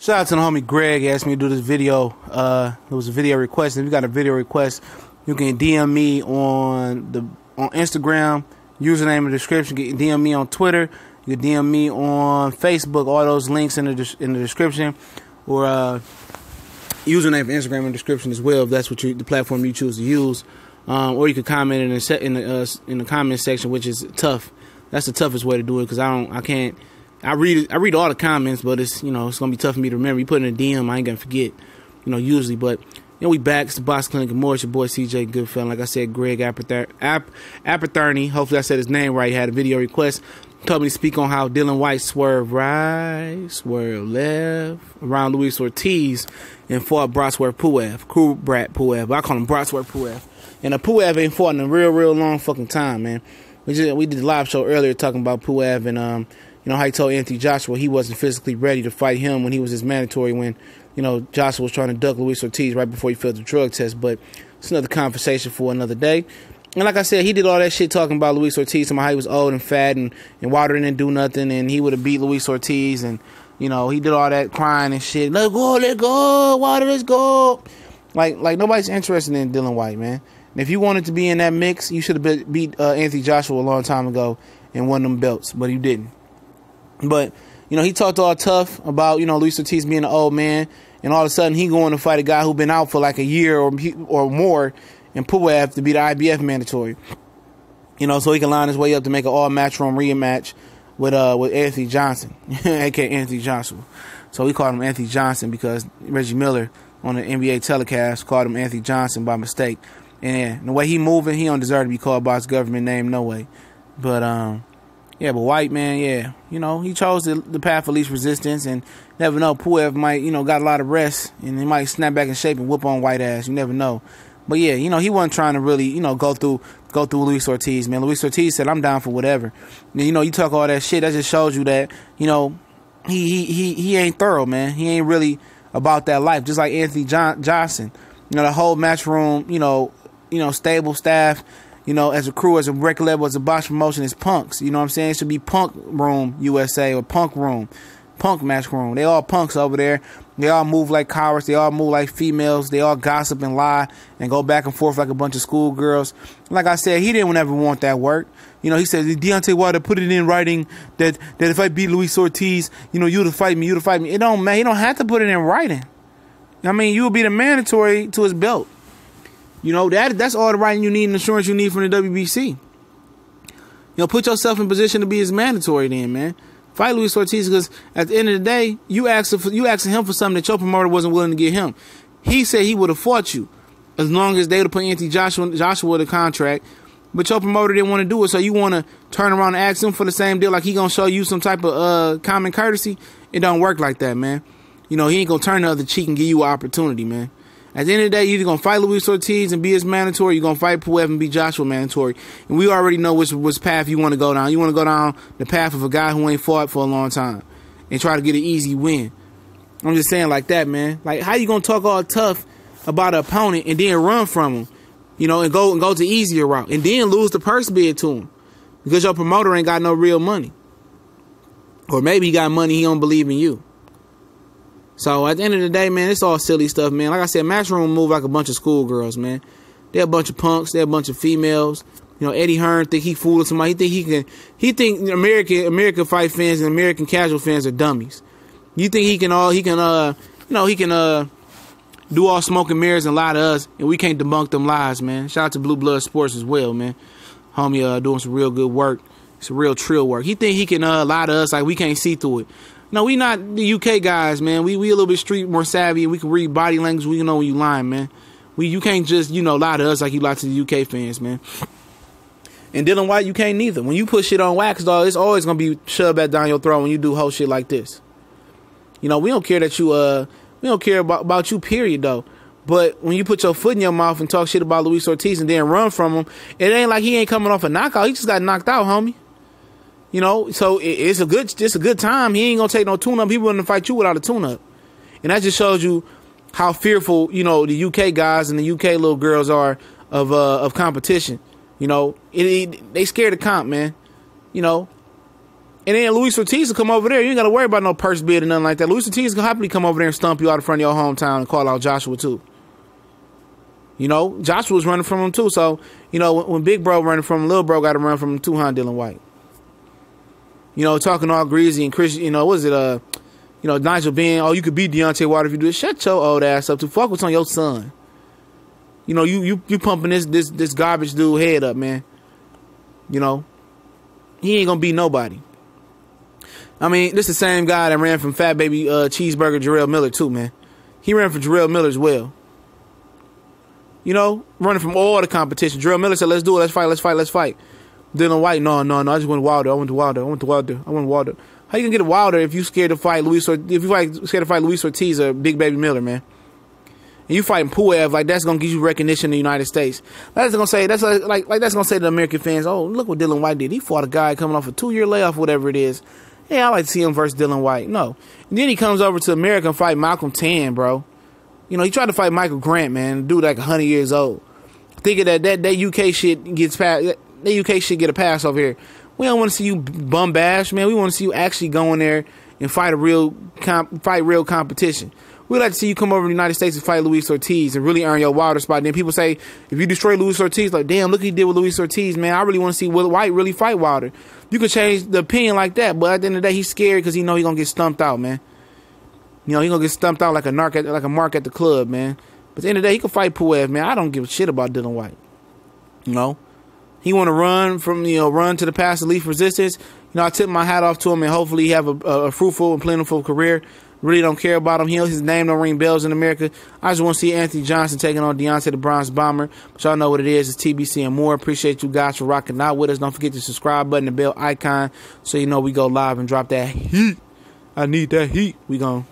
Shout out to the homie Greg. He asked me to do this video. It was a video request. If you got a video request, you can DM me on Instagram, username in the description. You can DM me on Twitter. You can DM me on Facebook. All those links in the description, or username for Instagram in the description as well, if that's what the platform you choose to use. Or you can comment in the comment section, which is tough. That's the toughest way to do it, because I read all the comments, but it's gonna be tough for me to remember. You put in a DM, I ain't gonna forget, usually. But we back. It's the Box Clinic and more. It's your boy CJ Goodfellow. Like I said, Greg Apatherny, hopefully I said his name right, had a video request. Told me to speak on how Dillian Whyte swerved right, swerved left around Luis Ortiz and fought Kubrat Pulev. I call him Kubrat Pulev. And Pulev ain't fought in a real long fucking time, man. We did a live show earlier talking about Pulev and how he told Anthony Joshua he wasn't physically ready to fight him when he was his mandatory, when Joshua was trying to duck Luis Ortiz right before he failed the drug test. But it's another conversation for another day. And like I said, he did all that shit talking about Luis Ortiz, talking about how he was old and fat and Wilder didn't do nothing and he would have beat Luis Ortiz, and he did all that crying and shit. Let go, Wilder, let's go. Like nobody's interested in Dillian Whyte, man. And if you wanted to be in that mix, you should have beat Anthony Joshua a long time ago and won them belts, but you didn't. But he talked all tough about Luis Ortiz being an old man, and all of a sudden he going to fight a guy who been out for like a year or more, and Pulev to be the IBF mandatory. So he can line his way up to make an all matchroom rematch with Anthony Johnson, aka Anthony Joshua. So we called him Anthony Johnson because Reggie Miller on the NBA telecast called him Anthony Johnson by mistake. And the way he moving, he don't deserve to be called by his government name, no way. But but Whyte, man, he chose the path of least resistance, and never know, Pulev might, got a lot of rest, and he might snap back in shape and whoop on Whyte ass. You never know. But yeah, he wasn't trying to really, go through Luis Ortiz, man. Luis Ortiz said, "I'm down for whatever." And, you talk all that shit, that just shows you that, he ain't thorough, man. He ain't really about that life. Just like Anthony Johnson, the whole matchroom, stable staff, as a crew, as a record label, as a box promotion, is punks. You know what I'm saying? It should be Punk Room USA or Punk Room, Punk Match Room. They all punks over there. They all move like cowards. They all move like females. They all gossip and lie and go back and forth like a bunch of schoolgirls. Like I said, he didn't ever want that work. He said, Deontay Wilder put it in writing that if I beat Luis Ortiz, you to fight me, you to fight me. It don't matter. He don't have to put it in writing. You will be the mandatory to his belt. That's all the writing you need and insurance you need from the WBC. Put yourself in position to be his mandatory then, man. Fight Luis Ortiz, because at the end of the day, you asking him for something that your promoter wasn't willing to give him. He said he would have fought you as long as they would have put Anthony Joshua the contract, but your promoter didn't want to do it, so you want to turn around and ask him for the same deal like he going to show you some type of common courtesy? It don't work like that, man. He ain't going to turn the other cheek and give you an opportunity, man. At the end of the day, you're either going to fight Luis Ortiz and be his mandatory, you're going to fight Pulev and be Joshua mandatory. And we already know which path you want to go down. You want to go down the path of a guy who ain't fought for a long time and try to get an easy win. I'm just saying like that, man. Like, how you going to talk all tough about an opponent and then run from him, and go to easier route and then lose the purse bid to him because your promoter ain't got no real money? Or maybe he got money, he don't believe in you. So at the end of the day, man, it's all silly stuff, man. Like I said, Matchroom move like a bunch of schoolgirls, man. They're a bunch of punks. They're a bunch of females. Eddie Hearn think he fooling somebody. He think American fight fans and American casual fans are dummies. You think he can do all smoke and mirrors and lie to us, and we can't debunk them lies, man. Shout out to Blue Blood Sports as well, man. Homie doing some real good work. Some real trill work. He think he can lie to us like we can't see through it. No, we not the UK guys, man. We a little bit street more savvy, and we can read body language. We know when you lying, man. You can't just, lie to us like you lie to the UK fans, man. And Dillian Whyte, you can't neither. When you put shit on wax, dog, it's always gonna be shoved back down your throat when you do whole shit like this. We don't care that you we don't care about you, period, though. But when you put your foot in your mouth and talk shit about Luis Ortiz and then run from him, it ain't like he ain't coming off a knockout. He just got knocked out, homie. So it's a good time. He ain't gonna take no tune-up. He wouldn't fight you without a tune-up. And that just shows you how fearful, the UK guys and the UK little girls are of competition. They scared of comp, man. And then Luis Ortiz will come over there. You ain't got to worry about no purse bid or nothing like that. Luis Ortiz can happily come over there and stump you out in front of your hometown and call out Joshua too. You know, Joshua's running from him too. So, you know, when Big Bro running from him, Little Bro got to run from him too, huh, Dillian Whyte? You know, talking all greasy and Chris, you know, what is it, you know, Nigel being, oh, you could beat Deontay Wilder if you do it. Shut your old ass up to fuck what's on your son. You know, you pumping this garbage dude head up, man. You know, he ain't gonna beat nobody. I mean, this is the same guy that ran from Fat Baby Cheeseburger Jarrell Miller too, man. He ran from Jarrell Miller as well. You know, running from all the competition. Jarrell Miller said, let's do it, let's fight. Dillian Whyte, no, I just went Wilder. I went Wilder. How you gonna get a Wilder if you scared to fight Luis Ortiz or Big Baby Miller, man? And you fighting Pulev, like that's gonna give you recognition in the United States. That's gonna say to the American fans, oh, look what Dillian Whyte did. He fought a guy coming off a 2-year layoff, whatever it is. Yeah, I like to see him versus Dillian Whyte. No. And then he comes over to America and fight Malcolm Tan, bro. You know, he tried to fight Michael Grant, man. Dude like 100 years old. Thinking that UK shit gets past, that UK shit get a pass over here. We don't want to see you bum bash, man. We want to see you actually go in there and fight real competition. We'd like to see you come over to the United States and fight Luis Ortiz and really earn your Wilder spot. And then people say, if you destroy Luis Ortiz, like, damn, look what he did with Luis Ortiz, man. I really want to see Will White really fight Wilder. You could change the opinion like that, but at the end of the day, he's scared because he know he's going to get stumped out, man. You know, he's going to get stumped out like a mark at the club, man. But at the end of the day, he can fight Pulev, man. I don't give a shit about Dillian Whyte. You know? He want to run to the path of least resistance. You know, I tip my hat off to him, and hopefully he have a fruitful and plentiful career. Really don't care about him. His name don't ring bells in America. I just want to see Anthony Johnson taking on Deontay the Bronze Bomber. But y'all know what it is. It's TBC and more. Appreciate you guys for rocking out with us. Don't forget the subscribe button, the bell icon, so you know we go live and drop that heat. I need that heat. We gone.